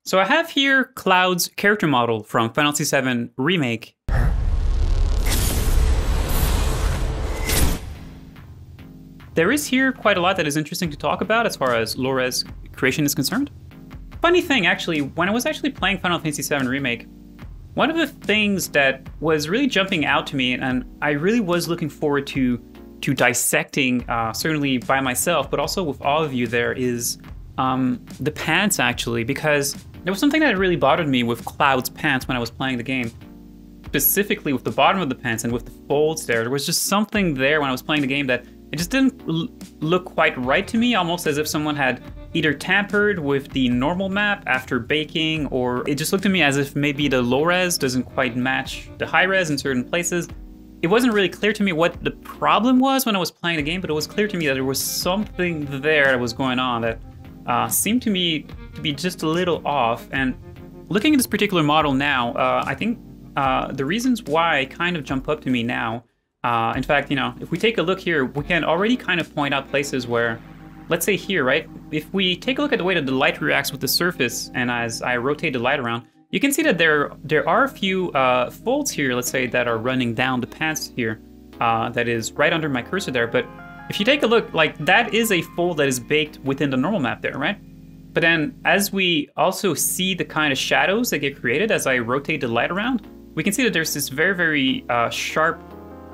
So I have here Cloud's character model from Final Fantasy VII Remake. There is here quite a lot that is interesting to talk about as far as lore-res creation is concerned. Funny thing, actually, when I was actually playing Final Fantasy VII Remake, one of the things that was really jumping out to me, and I really was looking forward to dissecting, certainly by myself, but also with all of you there, is the pants, actually, because there was something that really bothered me with Cloud's pants when I was playing the game. Specifically with the bottom of the pants and with the folds there. There was just something there when I was playing the game that it just didn't look quite right to me, almost as if someone had either tampered with the normal map after baking, or it just looked to me as if maybe the low res doesn't quite match the high res in certain places. It wasn't really clear to me what the problem was when I was playing the game, but it was clear to me that there was something there that was going on that seemed to me to be just a little off. And looking at this particular model now, I think the reasons why kind of jump up to me now. In fact, if we take a look here, we can already kind of point out places where, let's say here, right? If we take a look at the way that the light reacts with the surface, and as I rotate the light around, you can see that there are a few folds here, let's say, that are running down the pants here. That is right under my cursor there. But if you take a look, like, that is a fold that is baked within the normal map there, right? But then as we also see the kind of shadows that get created as I rotate the light around, we can see that there's this very, very sharp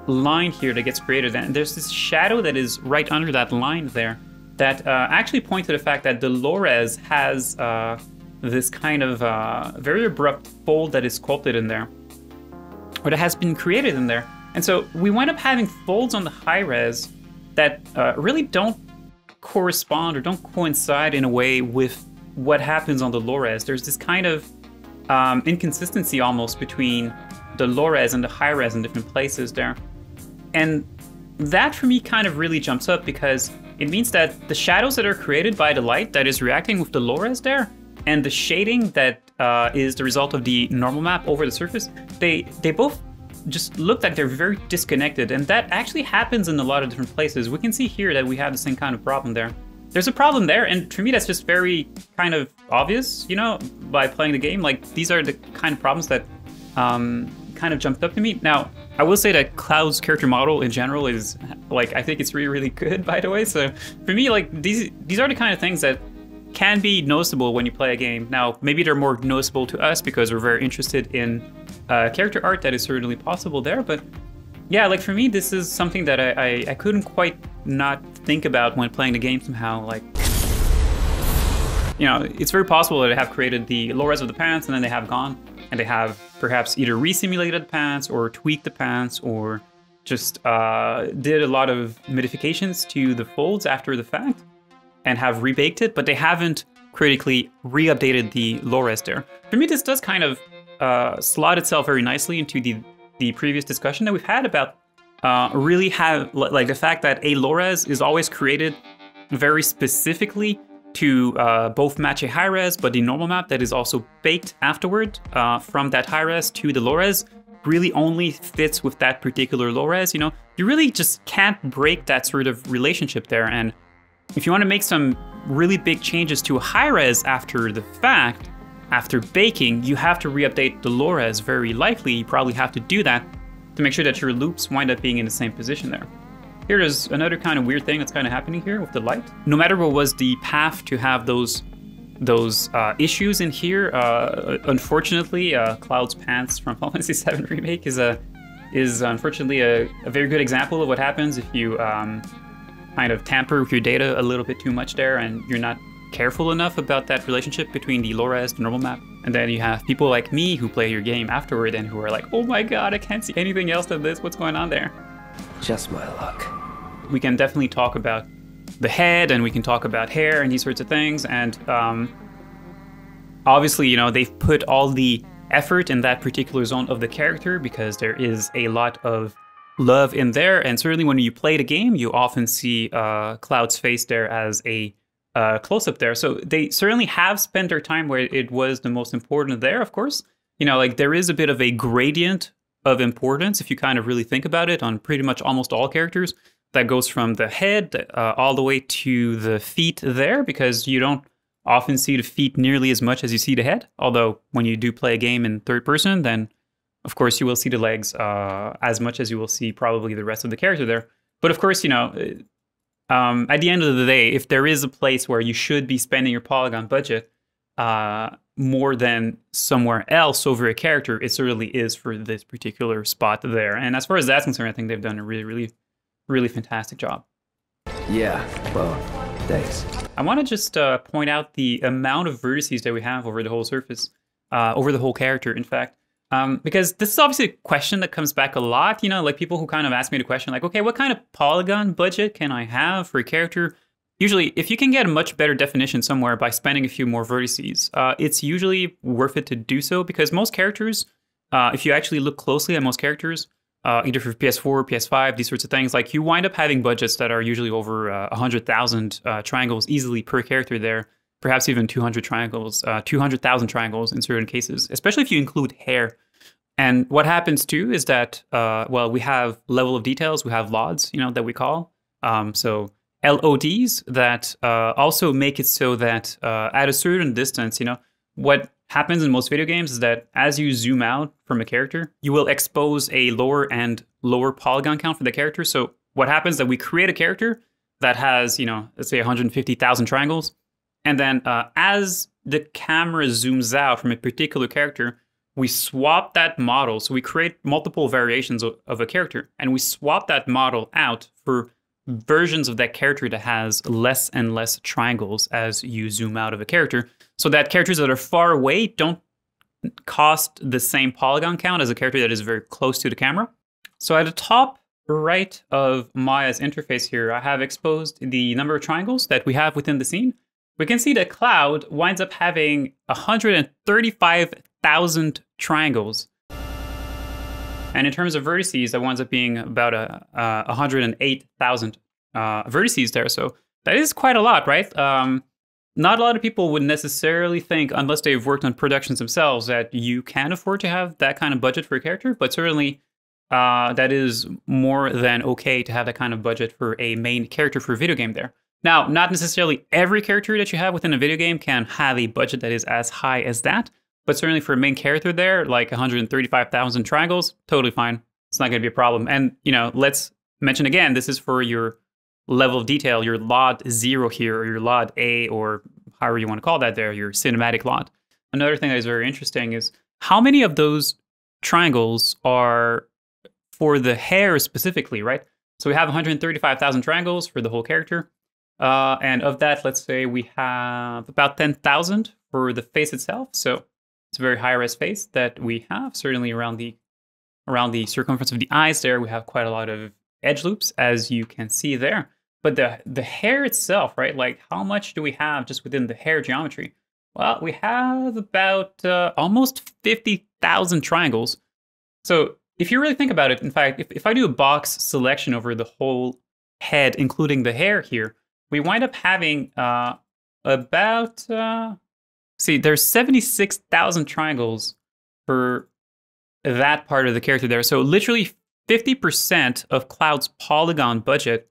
line here that gets created, and there's this shadow that is right under that line there that actually points to the fact that the low-res has this kind of very abrupt fold that is sculpted in there, or that has been created in there. And so we wind up having folds on the high-res that really don't correspond or don't coincide in a way with what happens on the low-res. There's this kind of inconsistency almost between the low-res and the high-res in different places there. And that for me kind of really jumps up, because it means that the shadows that are created by the light that is reacting with the low-res there, and the shading that is the result of the normal map over the surface, they both just look like they're very disconnected. And that actually happens in a lot of different places. We can see here that we have the same kind of problem there. There's a problem there, and for me that's just very kind of obvious, by playing the game. Like, these are the kind of problems that kind of jumped up to me. Now, I will say that Cloud's character model in general is, like, I think it's really, really good, by the way. So for me, like, these are the kind of things that can be noticeable when you play a game. Now, maybe they're more noticeable to us because we're very interested in character art. That is certainly possible there. But yeah, like, for me, this is something that I couldn't quite not think about when playing the game somehow. Like, it's very possible that they have created the low res of the pants and then they have gone and they have perhaps either re-simulated the pants or tweaked the pants or just did a lot of modifications to the folds after the fact and have rebaked it, but they haven't critically re-updated the low res there. For me, this does kind of slot itself very nicely into the previous discussion that we've had about really have, like, the fact that a low res is always created very specifically to both match a high res, but the normal map that is also baked afterward from that high res to the low res really only fits with that particular low res. You really just can't break that sort of relationship there. And if you want to make some really big changes to a high res after the fact, after baking, you have to re-update the low res. Very likely, you probably have to do that to make sure that your loops wind up being in the same position there. Here's another kind of weird thing that's kind of happening here with the light. No matter what was the path to have those issues in here, unfortunately, Cloud's pants from Final Fantasy VII Remake is unfortunately a very good example of what happens if you kind of tamper with your data a little bit too much there, and you're not careful enough about that relationship between the low res, the normal map. And then you have people like me who play your game afterward and who are like, oh my god, I can't see anything else than this, what's going on there? Just my luck. We can definitely talk about the head, and we can talk about hair and these sorts of things. And obviously, they've put all the effort in that particular zone of the character because there is a lot of love in there. And certainly when you play the game, you often see Cloud's face there as a close-up there. So they certainly have spent their time where it was the most important there, of course. Like, there is a bit of a gradient of importance, if you kind of really think about it, on pretty much almost all characters. That goes from the head all the way to the feet there, because you don't often see the feet nearly as much as you see the head. Although when you do play a game in third person, then of course you will see the legs as much as you will see probably the rest of the character there. But of course, you know, at the end of the day, if there is a place where you should be spending your Polygon budget more than somewhere else over a character, it certainly is for this particular spot there. And as far as that's concerned, I think they've done a really fantastic job. Yeah, well, thanks. I want to just point out the amount of vertices that we have over the whole surface, over the whole character, in fact. Because this is obviously a question that comes back a lot, you know, like people who kind of ask me the question like, okay, what kind of polygon budget can I have for a character? Usually, if you can get a much better definition somewhere by spending a few more vertices, it's usually worth it to do so, because most characters, if you actually look closely at most characters, either for PS4, PS5, these sorts of things, like you wind up having budgets that are usually over 100,000 triangles easily per character there. Perhaps even 200 triangles, 200,000 triangles in certain cases, especially if you include hair. And what happens too is that, well, we have level of details, we have LODs, you know, that we call. So LODs that also make it so that at a certain distance, you know, what happens in most video games is that as you zoom out from a character, you will expose a lower and lower polygon count for the character. So what happens is that we create a character that has, you know, let's say 150,000 triangles. And then as the camera zooms out from a particular character, we swap that model. So we create multiple variations of a character, and we swap that model out for versions of that character that has less and less triangles as you zoom out of a character, so that characters that are far away don't cost the same polygon count as a character that is very close to the camera. So at the top right of Maya's interface here, I have exposed the number of triangles that we have within the scene. We can see that Cloud winds up having 135,000 triangles. And in terms of vertices, that winds up being about 108,000 vertices there. So that is quite a lot, right? Not a lot of people would necessarily think, unless they've worked on productions themselves, that you can afford to have that kind of budget for a character. But certainly, that is more than okay to have that kind of budget for a main character for a video game there. Now, not necessarily every character that you have within a video game can have a budget that is as high as that, but certainly for a main character there, like 135,000 triangles, totally fine. It's not going to be a problem. And, you know, let's mention again, this is for your level of detail, your LOD 0 here, or your LOD A, or however you want to call that there, your cinematic LOD. Another thing that is very interesting is how many of those triangles are for the hair specifically, right? So we have 135,000 triangles for the whole character. And of that, let's say we have about 10,000 for the face itself. So it's a very high-res face that we have. Certainly around the circumference of the eyes there, we have quite a lot of edge loops, as you can see there. But the hair itself, right? Like, how much do we have just within the hair geometry? Well, we have about almost 50,000 triangles. So if you really think about it, in fact, if I do a box selection over the whole head, including the hair here, we wind up having about, see, there's 76,000 triangles for that part of the character there. So literally 50% of Cloud's polygon budget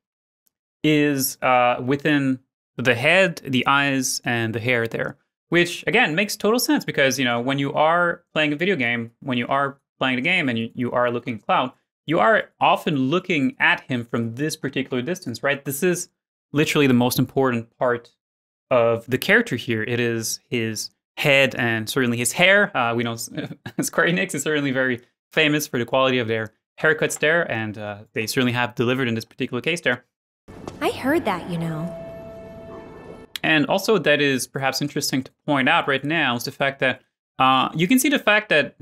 is within the head, the eyes, and the hair there. Which, again, makes total sense because, you know, when you are playing a video game, when you are playing the game and you are looking at Cloud, you are often looking at him from this particular distance, right? This is literally the most important part of the character here. It is his head and certainly his hair. We know Square-Enix is certainly very famous for the quality of their haircuts there, and they certainly have delivered in this particular case there. I heard that, you know. And also that is perhaps interesting to point out right now is the fact that you can see the fact that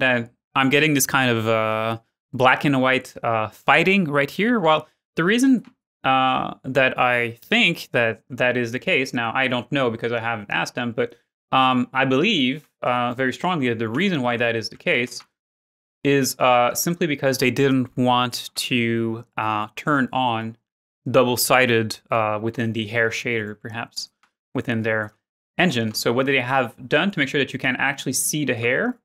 I'm getting this kind of black and white fighting right here. Well, the reason that I think that is the case, now I don't know because I haven't asked them, but I believe very strongly that the reason why that is the case is simply because they didn't want to turn on double-sided within the hair shader, perhaps, within their engine. So what they have done to make sure that you can actually see the hair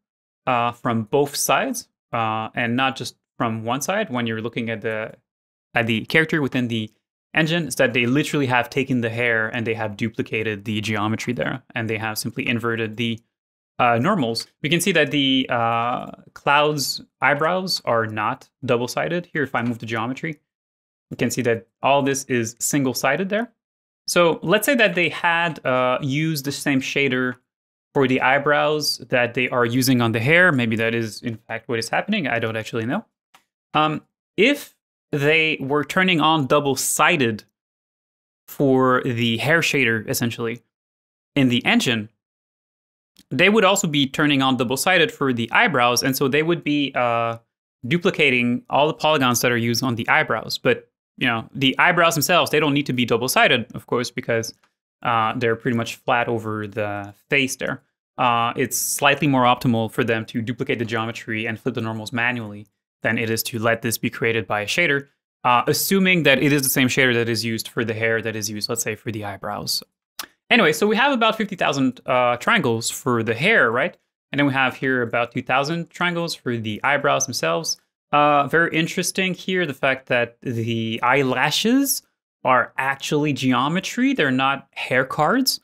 from both sides and not just from one side when you're looking at the character within the engine is that they literally have taken the hair and they have duplicated the geometry there, and they have simply inverted the normals. We can see that the cloud's eyebrows are not double-sided. Here, if I move the geometry, you can see that all this is single-sided there. So let's say that they had used the same shader for the eyebrows that they are using on the hair. Maybe that is, in fact, what is happening. I don't actually know. If they were turning on double-sided for the hair shader, essentially, in the engine, they would also be turning on double-sided for the eyebrows, and so they would be duplicating all the polygons that are used on the eyebrows. But, you know, the eyebrows themselves, they don't need to be double-sided, of course, because they're pretty much flat over the face there. It's slightly more optimal for them to duplicate the geometry and flip the normals manually than it is to let this be created by a shader, assuming that it is the same shader that is used for the hair that is used, let's say, for the eyebrows. Anyway, so we have about 50,000 triangles for the hair, right? And then we have here about 2,000 triangles for the eyebrows themselves. Very interesting here, the fact that the eyelashes are actually geometry. They're not hair cards.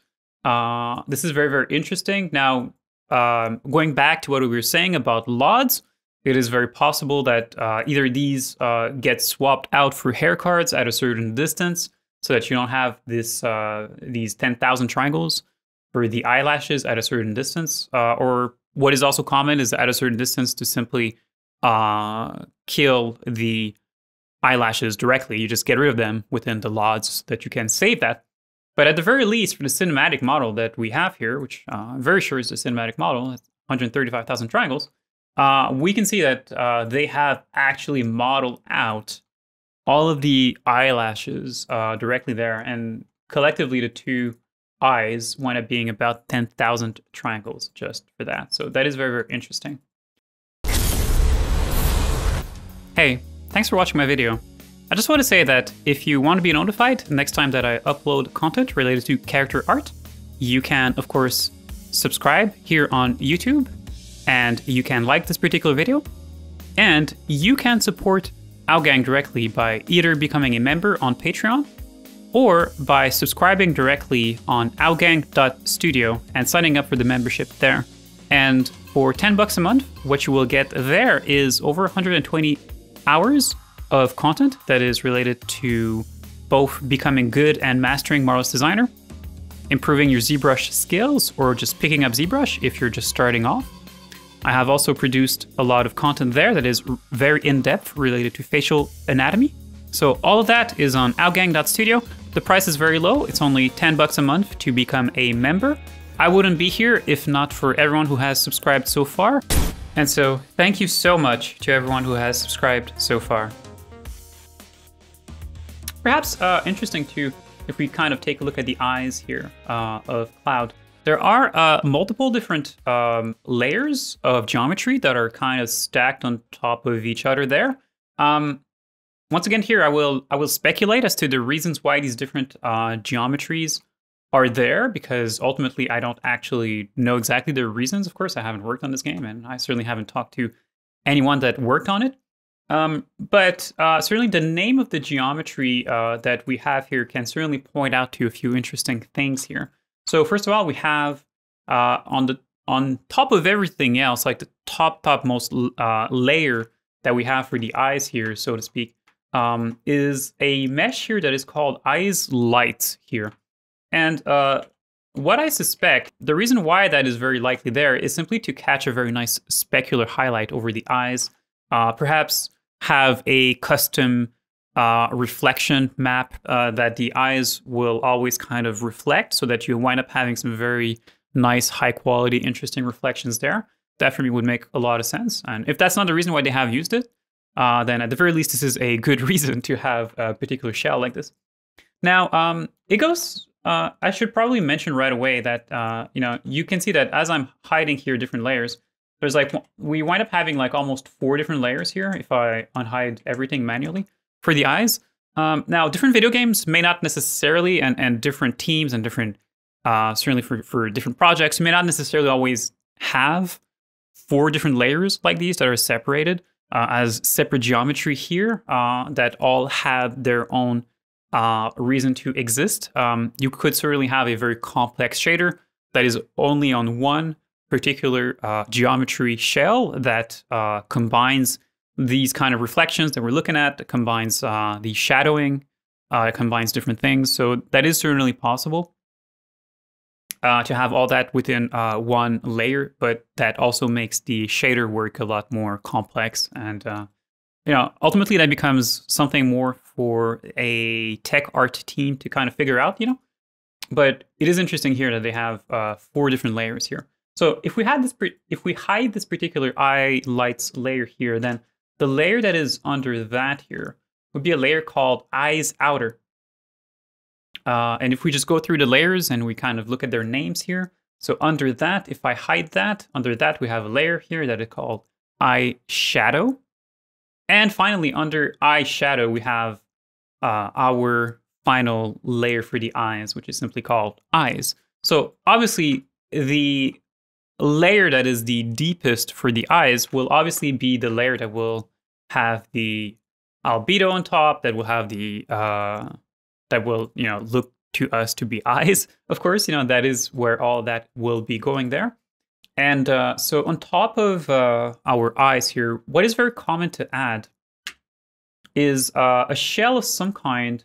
This is very, very interesting. Now, going back to what we were saying about LODs, it is very possible that either these get swapped out for hair cards at a certain distance so that you don't have this these 10,000 triangles for the eyelashes at a certain distance. Or what is also common is at a certain distance to simply kill the eyelashes directly. You just get rid of them within the LODs so that you can save that. But at the very least, for the cinematic model that we have here, which I'm very sure is the cinematic model, 135,000 triangles, we can see that they have actually modeled out all of the eyelashes directly there, and collectively the two eyes wind up being about 10,000 triangles just for that. So that is very, very interesting. Hey, thanks for watching my video. I just want to say that if you want to be notified next time that I upload content related to character art, you can, of course, subscribe here on YouTube, and you can like this particular video, and you can support Outgang directly by either becoming a member on Patreon or by subscribing directly on outgang.studio and signing up for the membership there. And for $10 a month, what you will get there is over 120 hours of content that is related to both becoming good and mastering Marvelous Designer, improving your ZBrush skills, or just picking up ZBrush if you're just starting off. I have also produced a lot of content there that is very in-depth related to facial anatomy. So all of that is on outgang.studio. The price is very low. It's only $10 a month to become a member. I wouldn't be here if not for everyone who has subscribed so far. And so thank you so much to everyone who has subscribed so far. Perhaps interesting too, if we kind of take a look at the eyes here of Cloud. There are multiple different layers of geometry that are kind of stacked on top of each other there. Once again here, I will speculate as to the reasons why these different geometries are there, because ultimately I don't actually know exactly the reasons. Of course, I haven't worked on this game, and I certainly haven't talked to anyone that worked on it. But certainly the name of the geometry that we have here can certainly point out to a few interesting things here. So first of all, we have on top of everything else, like the topmost layer that we have for the eyes here, so to speak, is a mesh here that is called Eyes Light here. And what I suspect, the reason why that is very likely there is simply to catch a very nice specular highlight over the eyes, perhaps have a custom reflection map that the eyes will always kind of reflect, so that you wind up having some very nice, high quality, interesting reflections there. That for me would make a lot of sense. And if that's not the reason why they have used it, then at the very least, this is a good reason to have a particular shell like this. Now, it goes, I should probably mention right away that, you know, you can see that as I'm hiding here different layers, there's like, we wind up having like almost 4 different layers here if I unhide everything manually for the eyes. Now, different video games may not necessarily, and different teams and different, certainly for different projects, may not necessarily always have 4 different layers like these that are separated as separate geometry here that all have their own reason to exist. You could certainly have a very complex shader that is only on one particular geometry shell that combines these kind of reflections that we're looking at, that combines the shadowing, combines different things. So that is certainly possible to have all that within one layer, but that also makes the shader work a lot more complex. And ultimately that becomes something more for a tech art team to kind of figure out, But it is interesting here that they have 4 different layers here. So if we hide this particular eye lights layer here, then the layer that is under that here would be a layer called eyes outer. And if we just go through the layers and we kind of look at their names here, so under that, if I hide that, under that we have a layer here that is called eye shadow. And finally, under eye shadow, we have our final layer for the eyes, which is simply called eyes. So obviously, the layer that is the deepest for the eyes will obviously be the layer that will have the albedo on top, that will have the that will look to us to be eyes. Of course, that is where all that will be going there. And so on top of our eyes here, what is very common to add is a shell of some kind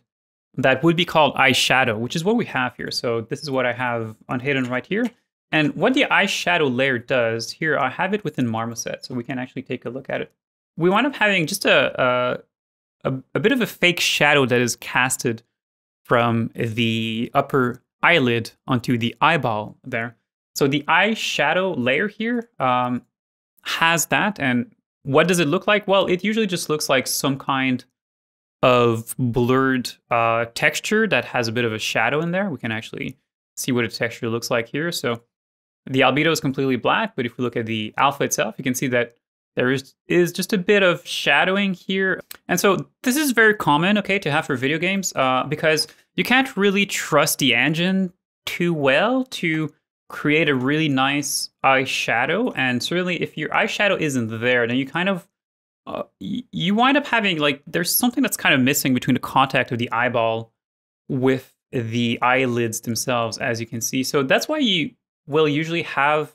that would be called eyeshadow, which is what we have here. So this is what I have unhidden right here. And what the eyeshadow layer does, here I have it within Marmoset, so we can actually take a look at it. We wind up having just a bit of a fake shadow that is casted from the upper eyelid onto the eyeball there. So the eyeshadow layer here has that. And what does it look like? Well, it usually just looks like some kind of blurred texture that has a bit of a shadow in there. We can actually see what a texture looks like here. So the albedo is completely black, but if we look at the alpha itself, you can see that there is just a bit of shadowing here. And so this is very common, to have for video games because you can't really trust the engine too well to create a really nice eyeshadow. And certainly if your eyeshadow isn't there, then you kind of, you wind up having there's something that's kind of missing between the contact of the eyeball with the eyelids themselves, as you can see. So that's why you will usually have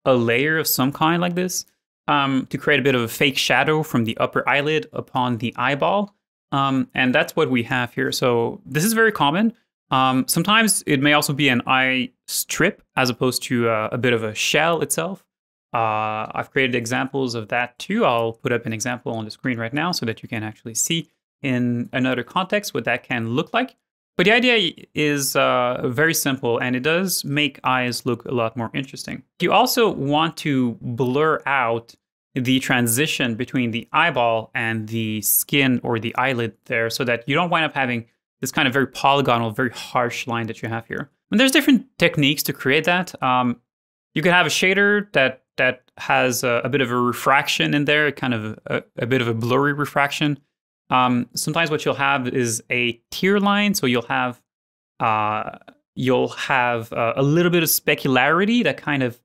a layer of some kind like this to create a bit of a fake shadow from the upper eyelid upon the eyeball. And that's what we have here. So this is very common. Sometimes it may also be an eye strip as opposed to a bit of a shell itself. I've created examples of that too. I'll put up an example on the screen right now so that you can actually see in another context what that can look like. But the idea is very simple, and it does make eyes look a lot more interesting. You also want to blur out the transition between the eyeball and the skin or the eyelid there so that you don't wind up having this kind of very polygonal, very harsh line that you have here. And there's different techniques to create that. You can have a shader that has a bit of a refraction in there, kind of a bit of a blurry refraction. Sometimes what you'll have is a tear line, so you'll have a little bit of specularity that kind of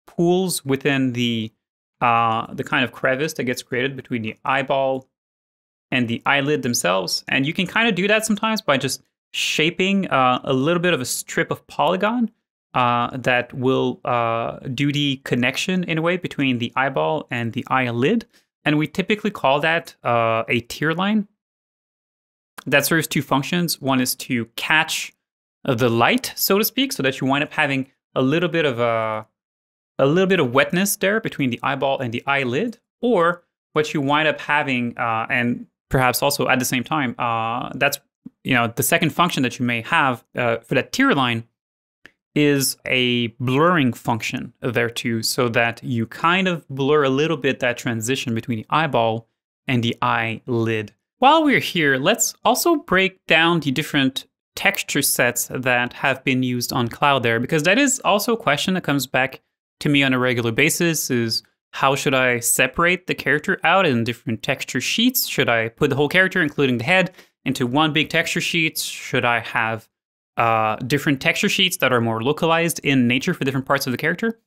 pools within the kind of crevice that gets created between the eyeball and the eyelid themselves. And you can kind of do that sometimes by just shaping a little bit of a strip of polygon that will do the connection in a way between the eyeball and the eyelid. And we typically call that a tear line. That serves 2 functions. One is to catch the light, so to speak, so that you wind up having a little bit of wetness there between the eyeball and the eyelid. Or what you wind up having, and perhaps also at the same time, that's the second function that you may have for that tear line is a blurring function there too, so that you kind of blur a little bit that transition between the eyeball and the eyelid. While we're here, let's also break down the different texture sets that have been used on Cloud there, because that is also a question that comes back to me on a regular basis, is how should I separate the character out in different texture sheets? Should I put the whole character, including the head, into one big texture sheet? Should I have different texture sheets that are more localized in nature for different parts of the character?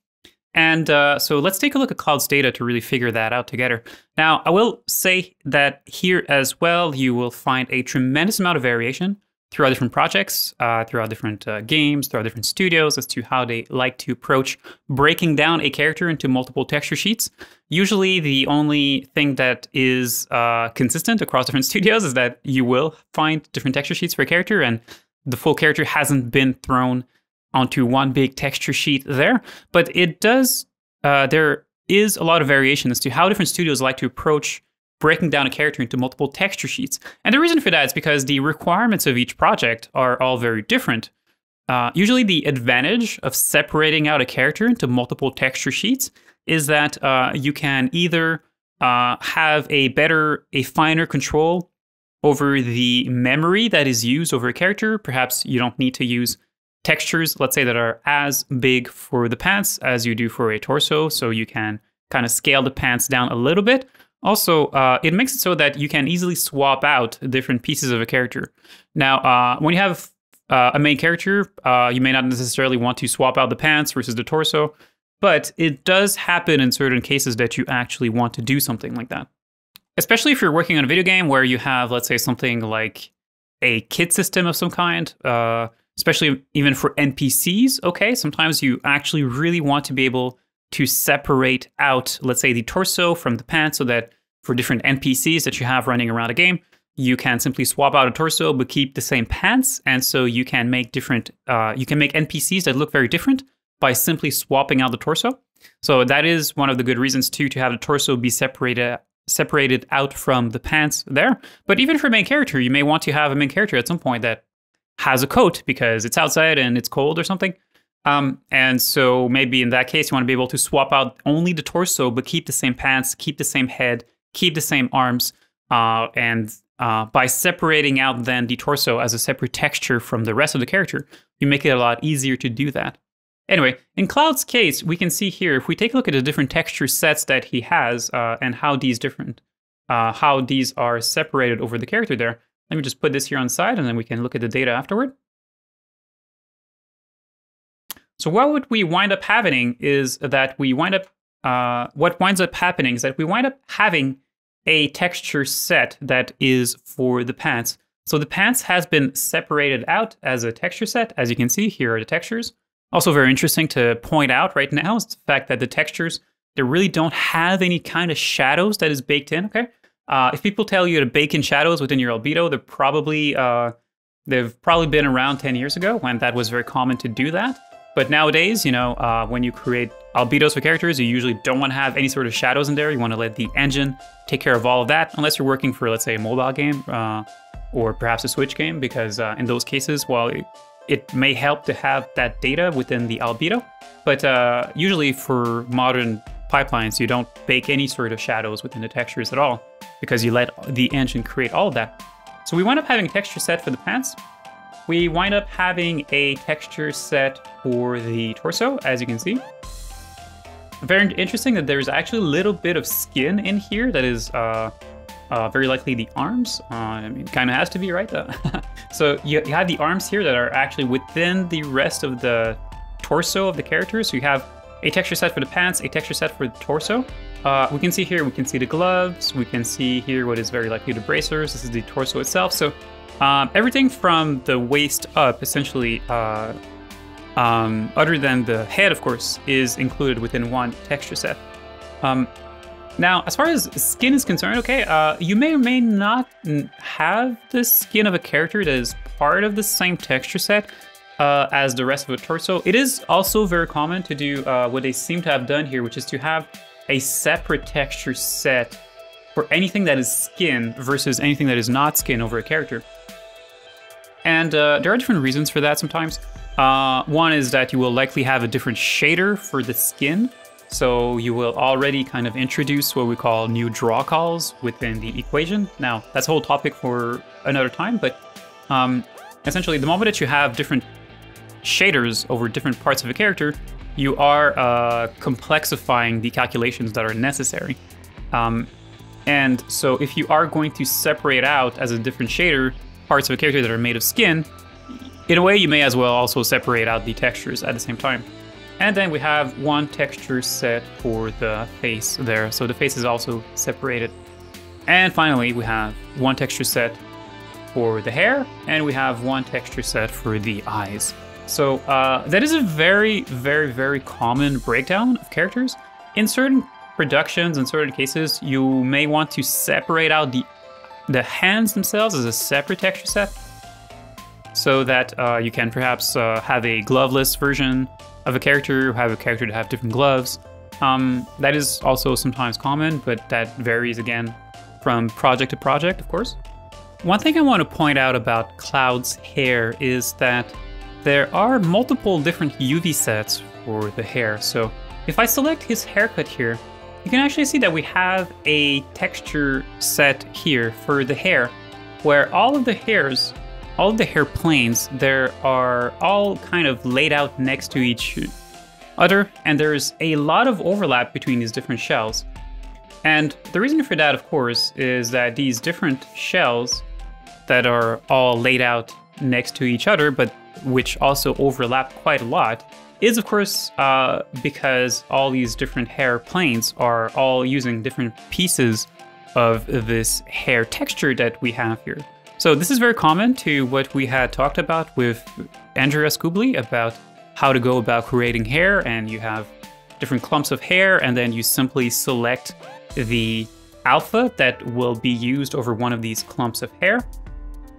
And so let's take a look at Cloud's data to really figure that out together. Now, I will say that here as well, you will find a tremendous amount of variation throughout different projects, throughout different games, throughout different studios as to how they like to approach breaking down a character into multiple texture sheets. Usually the only thing that is consistent across different studios is that you will find different texture sheets for a character, and the full character hasn't been thrown onto one big texture sheet there. But it does, there is a lot of variation as to how different studios like to approach breaking down a character into multiple texture sheets. And the reason for that is because the requirements of each project are all very different. Usually the advantage of separating out a character into multiple texture sheets is that you can either have a finer control over the memory that is used over a character. Perhaps you don't need to use textures, let's say, that are as big for the pants as you do for a torso, so you can kind of scale the pants down a little bit. Also, it makes it so that you can easily swap out different pieces of a character. Now, when you have a main character, you may not necessarily want to swap out the pants versus the torso, but it does happen in certain cases that you actually want to do something like that. Especially if you're working on a video game where you have, let's say, something like a kit system of some kind, especially even for NPCs, okay? Sometimes you actually really want to be able to separate out, let's say, the torso from the pants, so that for different NPCs that you have running around a game, you can simply swap out a torso but keep the same pants, and so you can make different, you can make NPCs that look very different by simply swapping out the torso. So that is one of the good reasons too to have the torso be separated out from the pants there. But even for a main character, you may want to have a main character at some point that has a coat because it's outside and it's cold or something. And so maybe in that case, you want to be able to swap out only the torso, but keep the same pants, keep the same head, keep the same arms, and by separating out then the torso as a separate texture from the rest of the character, you make it a lot easier to do that. Anyway, in Cloud's case, we can see here, if we take a look at the different texture sets that he has and how these are separated over the character there. Let me just put this here on the side and then we can look at the data afterward. So what we wind up having is that we wind up, having a texture set that is for the pants. So the pants has been separated out as a texture set. As you can see, here are the textures. Also very interesting to point out right now is the fact that the textures, they really don't have any kind of shadows that is baked in, okay? If people tell you to bake in shadows within your albedo, they've probably been around 10 years ago when that was very common to do that. But nowadays, you know, when you create albedos for characters, you usually don't want to have any sort of shadows in there. You want to let the engine take care of all of that, unless you're working for, let's say, a mobile game or perhaps a Switch game, because in those cases, while it may help to have that data within the albedo, but usually for modern pipelines, you don't bake any sort of shadows within the textures at all, because you let the engine create all of that. So we wind up having a texture set for the pants. We wind up having a texture set for the torso, as you can see. Very interesting that there's actually a little bit of skin in here that is very likely the arms. I mean, kind of has to be, right? So you have the arms here that are actually within the rest of the torso of the character. So you have a texture set for the pants, a texture set for the torso. We can see here, we can see the gloves. We can see here what is very likely the bracers. This is the torso itself. So everything from the waist up, essentially, other than the head, of course, is included within one texture set. Now, as far as skin is concerned, okay, you may or may not have the skin of a character that is part of the same texture set as the rest of a torso. It is also very common to do what they seem to have done here, which is to have a separate texture set for anything that is skin versus anything that is not skin over a character. And there are different reasons for that sometimes. One is that you will likely have a different shader for the skin. So you will already kind of introduce what we call new draw calls within the equation. Now, that's a whole topic for another time, but essentially the moment that you have different shaders over different parts of a character, you are complexifying the calculations that are necessary. And so if you are going to separate out as a different shader parts of a character that are made of skin, in a way you may as well also separate out the textures at the same time. And then we have one texture set for the face there. So the face is also separated. And finally, we have one texture set for the hair, and we have one texture set for the eyes. So that is a very, very, very common breakdown of characters. In certain productions, in certain cases, you may want to separate out the hands themselves as a separate texture set, so that you can perhaps have a gloveless version of a character, have a character to have different gloves. That is also sometimes common, but that varies again from project to project, of course. One thing I want to point out about Cloud's hair is that there are multiple different UV sets for the hair. So if I select his haircut here, you can actually see that we have a texture set here for the hair, where all of the hair planes, there are all kind of laid out next to each other, and there's a lot of overlap between these different shells. And the reason for that, of course, is that these different shells that are all laid out next to each other, but which also overlap quite a lot, is of course because all these different hair planes are all using different pieces of this hair texture that we have here. So this is very common to what we had talked about with Andrea Scoobly about how to go about creating hair, and you have different clumps of hair, and then you simply select the alpha that will be used over one of these clumps of hair.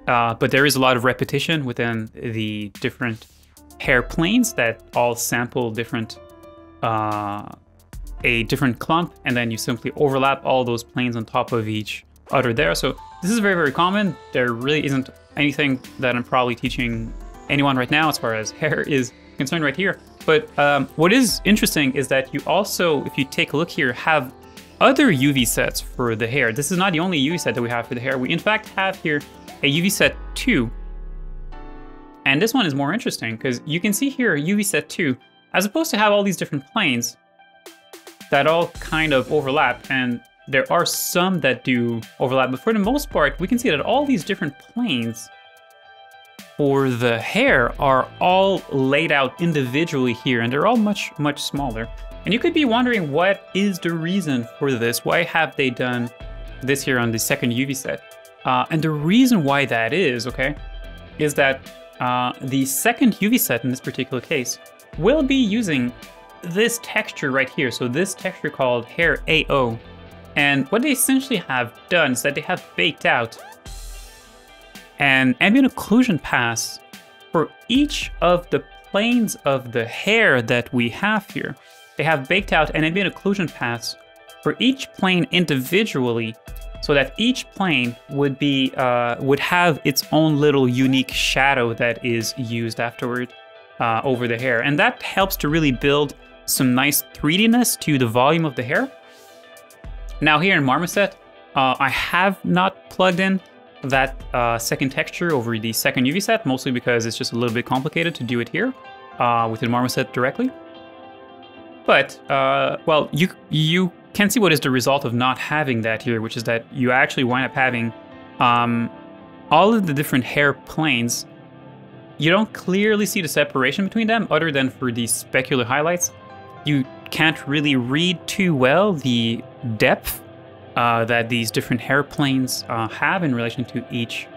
But there is a lot of repetition within the different hair planes that all sample different a different clump, and then you simply overlap all those planes on top of each other there. So this is very, very common. There really isn't anything that I'm probably teaching anyone right now as far as hair is concerned right here. But what is interesting is that you also, if you take a look here, have other UV sets for the hair. This is not the only UV set that we have for the hair. We in fact have here a UV set 2. And this one is more interesting because you can see here UV set 2, as opposed to have all these different planes that all kind of overlap, and there are some that do overlap, but for the most part, we can see that all these different planes for the hair are all laid out individually here, and they're all much, much smaller. And you could be wondering, what is the reason for this? Why have they done this here on the second UV set? And the reason why that is, okay, is that the second UV set in this particular case will be using this texture right here. So this texture called Hair AO. And what they essentially have done is that they have baked out an ambient occlusion pass for each of the planes of the hair that we have here. They have baked out an ambient occlusion pass for each plane individually, so that each plane would be would have its own little unique shadow that is used afterward over the hair, and that helps to really build some nice 3D-ness to the volume of the hair. Now here in Marmoset, I have not plugged in that second texture over the second UV set, mostly because it's just a little bit complicated to do it here within Marmoset directly. But, well, you can see what is the result of not having that here, which is that you actually wind up having all of the different hair planes. You don't clearly see the separation between them other than for these specular highlights. You can't really read too well the depth that these different hair planes have in relation to each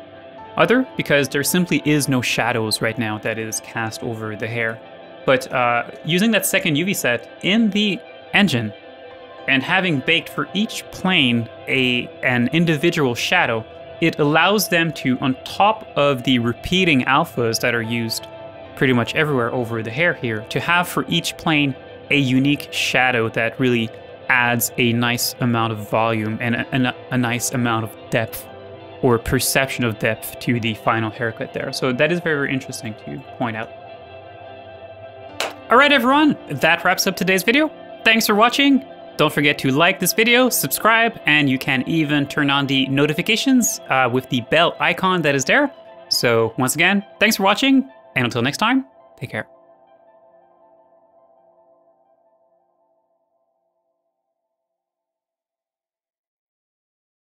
other, because there simply is no shadows right now that is cast over the hair. But using that second UV set in the engine and having baked for each plane an individual shadow, it allows them to, on top of the repeating alphas that are used pretty much everywhere over the hair here, to have for each plane a unique shadow that really adds a nice amount of volume and a nice amount of depth, or perception of depth, to the final haircut there. So that is very, very interesting to point out. All right, everyone, that wraps up today's video. Thanks for watching. Don't forget to like this video, subscribe, and you can even turn on the notifications with the bell icon that is there. So once again, thanks for watching, and until next time, take care.